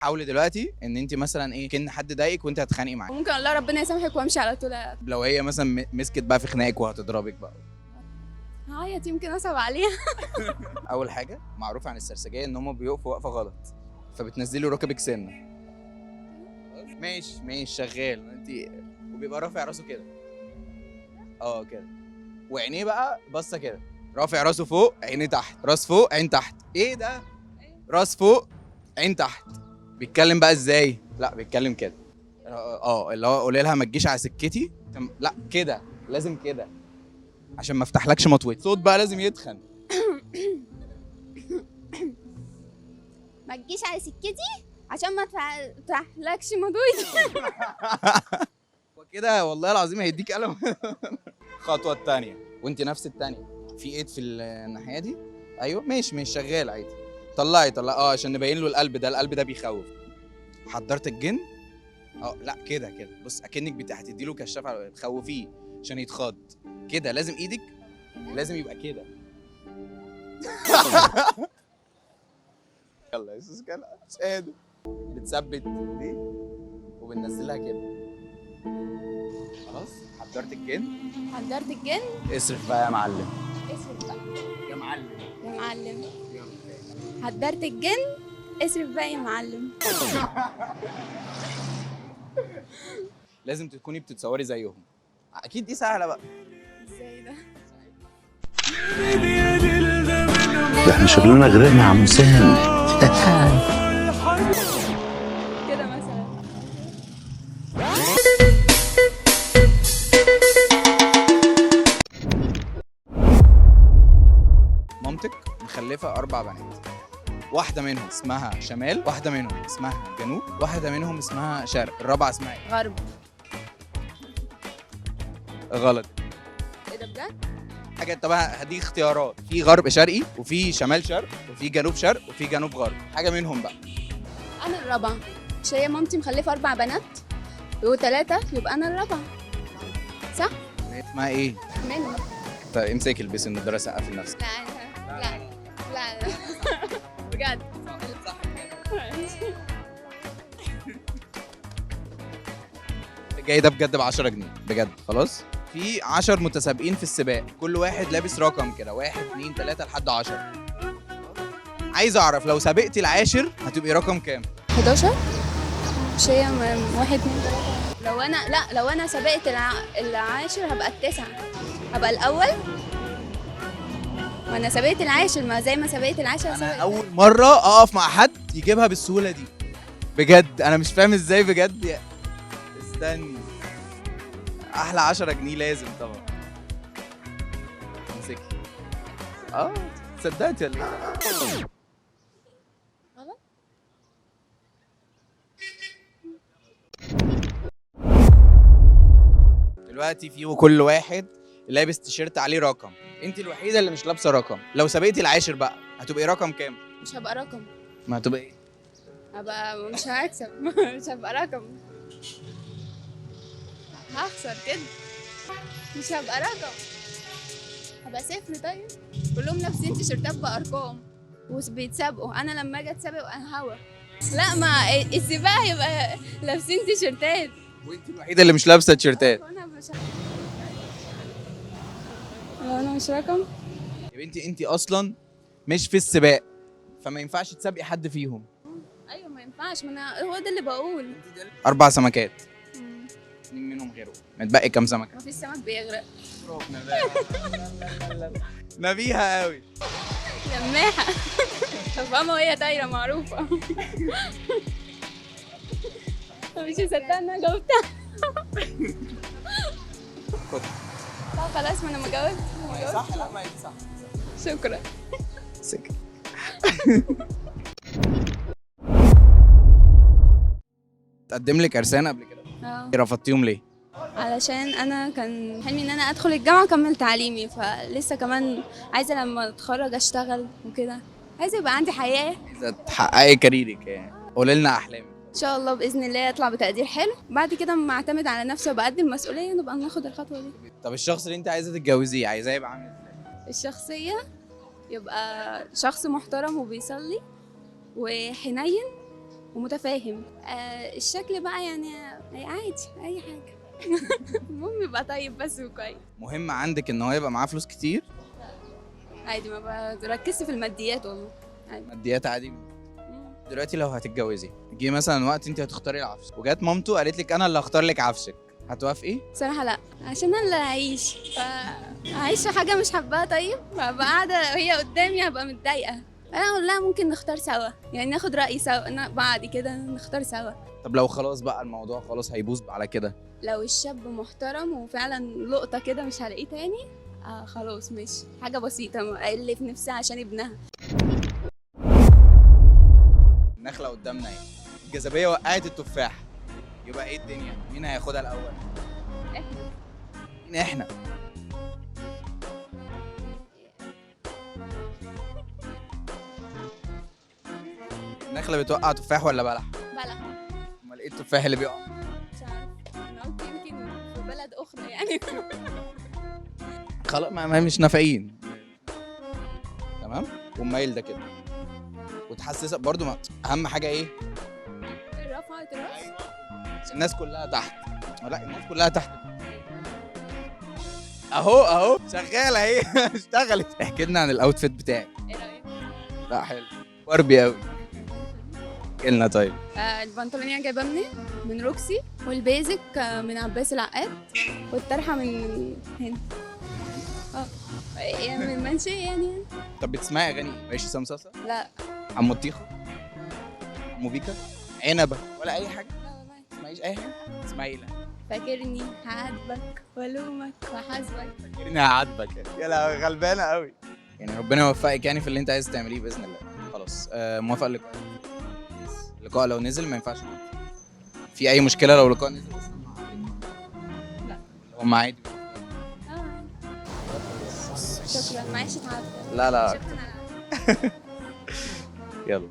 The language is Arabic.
حاولي دلوقتي ان انت مثلا ايه كن حد ضايقك وانت هتتخانقي معاه. ممكن اقول لها ربنا يسامحك وامشي على طول. لو هي مثلا مسكت بقى في خناقك وهتضربك بقى. هعيط يمكن اصعب عليها. اول حاجه معروف عن السرسجيه ان هم بيقفوا وقفه غلط، فبتنزلوا ركبك سنه. ماشي شغال انت. وبيبقى رافع راسه كده. كده. وعينيه بقى بصه كده. رافع راسه فوق عينيه تحت، راس فوق عين تحت. ايه ده؟ راس فوق عين تحت. بيتكلم بقى ازاي؟ لا بيتكلم كده. اللي هو قولي لها ما تجيش على سكتي. لا كده لازم كده عشان ما افتحلكش مطوتي. صوت بقى لازم يتخن. ما تجيش على سكتي عشان ما تفتحلكش مضوي. وكده والله العظيم هيديك قلم. الخطوه الثانيه وانت نفس الثانيه. في ايد في الناحيه دي. ايوه ماشي شغال عادي. طلعي عشان نبين له القلب ده. القلب ده بيخوف. حضرت الجن. لا كده بص اكنك هتدي له كشاف تخوفيه عشان يتخض. كده لازم ايدك لازم يبقى كده. يلا يا سوسكا مش قادر. بتثبت دي وبننزلها كده. خلاص حضرت الجن. حضرت الجن. اصرف بقى يا معلم. اصرف بقى يا معلم. يا معلم. يلا. حضرت الجن. اصرف بقى يا معلم. لازم تكوني بتتصوري زيهم. اكيد دي سهله بقى. ازاي ده؟ احنا شغلنا غرقنا عم سام. كده مثلا. مامتك مخلفه 4 بنات. واحده منهم اسمها شمال، واحده منهم اسمها جنوب، واحده منهم اسمها شرق، الرابعه اسمها ايه؟ غرب. غلط. ايه ده بجد؟ حاجه. طب هديك اختيارات. في غرب شرقي وفي شمال شرق وفي جنوب شرق وفي جنوب غرب. حاجه منهم بقى. انا الرابعه. مش هي مامتي مخلفه 4 بنات و3 يبقى انا الرابعه. صح؟ اسمها ايه؟ منى. طيب امسكي البسي النضاره سقفي لنفسك. لا بجد. صح. جاي ده بجد ب 10 جنيه بجد. خلاص. في 10 متسابقين في السباق، كل واحد لابس رقم كده 1 2 3 لحد 10. عايز اعرف لو سابقتي العاشر هتبقي رقم كام؟ 11. مش هي 1 2 3. لو انا سبقت العاشر هبقى ال9. هبقى الاول. وانا سبقت العاشر، ما زي ما سبقت العاشر انا اول مره اقف مع حد يجيبها بالسهوله دي بجد. انا مش فاهم ازاي بجد. استني. احلى 10 جنيه لازم طبعا. امسكي. صدقتي ولا ايه؟ غلط. دلوقتي في كل واحد لابس تيشيرت عليه رقم. انت الوحيده اللي مش لابسه رقم. لو سبقتي العاشر بقى هتبقي رقم كام؟ مش هبقى رقم. ما هتبقى ايه؟ هبقى مش هكسب. مش هبقى رقم. هخسر كده. مش هبقى رقم. هبقى 0. طيب كلهم لابسين تيشيرتات بارقام وبيتسابقوا. انا لما اجي اتسابق انا هوا. لا ما السباق هيبقى لابسين تيشيرتات. وانت الوحيده اللي مش لابسه تيشيرتات. انا مش رقم. يا بنتي انت اصلا مش في السباق، فما ينفعش تسابقي حد فيهم. ايوه ما ينفعش. ما انا هو ده اللي بقول. 4 سمكات. 2 منهم غيره. متبقي كام سمكه؟ ما فيش سمك بيغرق. نبيهه قوي. لماحه. فاهمه وهي طايره معروفه. مش مصدقه ان انا جاوبتها. طب خلاص ما انا ما جاوبت. صح. لا ما صح. شكرا. سكت. تقدم لك ارسال قبل كده؟ رفضتيهم ليه؟ علشان انا كان حلمي ان انا ادخل الجامعه اكمل تعليمي، فلسه كمان عايزه لما اتخرج اشتغل وكده. عايزه يبقى عندي حياه. عايزه تحققي كاريرك يعني. قولي لنا احلامك. ان شاء الله باذن الله اطلع بتقدير حلو. بعد كده اما اعتمد على نفسي وابقى قد المسؤوليه نبقى ناخد الخطوه دي. طب الشخص اللي انت عايزه تتجوزيه عايزاه يبقى عامل ازاي؟ الشخصيه يبقى شخص محترم وبيصلي وحنين ومتفاهم. الشكل بقى يعني عادي اي حاجه. المهم يبقى طيب بس وكويس. مهم عندك ان هو يبقى معاه فلوس كتير؟ عادي، ما بركزش في الماديات والله. عادي. ماديات عادي. دلوقتي لو هتتجوزي، جه مثلا وقت انت هتختاري العفش وجات مامته قالت لك انا اللي هختار لك عفشك، هتوافقي؟ بصراحة لا، عشان انا اللي هعيش، فهعيش في حاجة مش حباها. طيب هبقى قاعدة وهي قدامي هبقى متضايقة. انا اقول لها ممكن نختار سوا، يعني ناخد رأي سوا بعد كده نختار سوا. طب لو خلاص بقى الموضوع خلاص هيبوظ على كده؟ لو الشاب محترم وفعلا لقطة كده مش هلاقيه تاني، خلاص ماشي، حاجة بسيطة اللي في نفسها عشان ابنها. النخلة قدامنا اهي، الجاذبية وقعت التفاح، يبقى ايه الدنيا؟ مين هياخدها الأول؟ احنا. مين احنا؟ النخلة بتوقع تفاح ولا بلح؟ بلح. امال ايه التفاح اللي بيقع؟ مش عارف، انا قلت يمكن في بلد اخرى يعني. خلاص ما مش نافعين. تمام؟ ومايل ده كده وتحسسك برضو اهم حاجة ايه؟ رفعت راس. الناس كلها تحت. لا الناس كلها تحت. اهو شغالة اهي. اشتغلت. احكي لنا عن الاوتفيت بتاعك. ايه رايك؟ لا حلو، باربي قوي. احكي لنا طيب. البنطلونية جايباه منين؟ من روكسي، والبيزك من عباس العقاد، والطرحة من هنا. يعني من منشئ يعني. طب بتسمعي اغاني عيش سمساسة؟ لا. عمو الطيخة؟ عمو بيكا؟ عنبة ولا اي حاجة؟ لا والله. ما تسمعيش اي حاجة؟ اسمعي لا. فاكرني هعاتبك والومك وحاسبك. فاكرني هعاتبك. يا لا غلبانة قوي. يعني ربنا يوفقك يعني في اللي انت عايز تعمليه باذن الله. خلاص موافق اللقاء. اللقاء لو نزل ما ينفعش. في اي مشكلة لو اللقاء نزل؟ لا. هم عادي. شكرا، معلش تعبت. لا شكرا على يلا.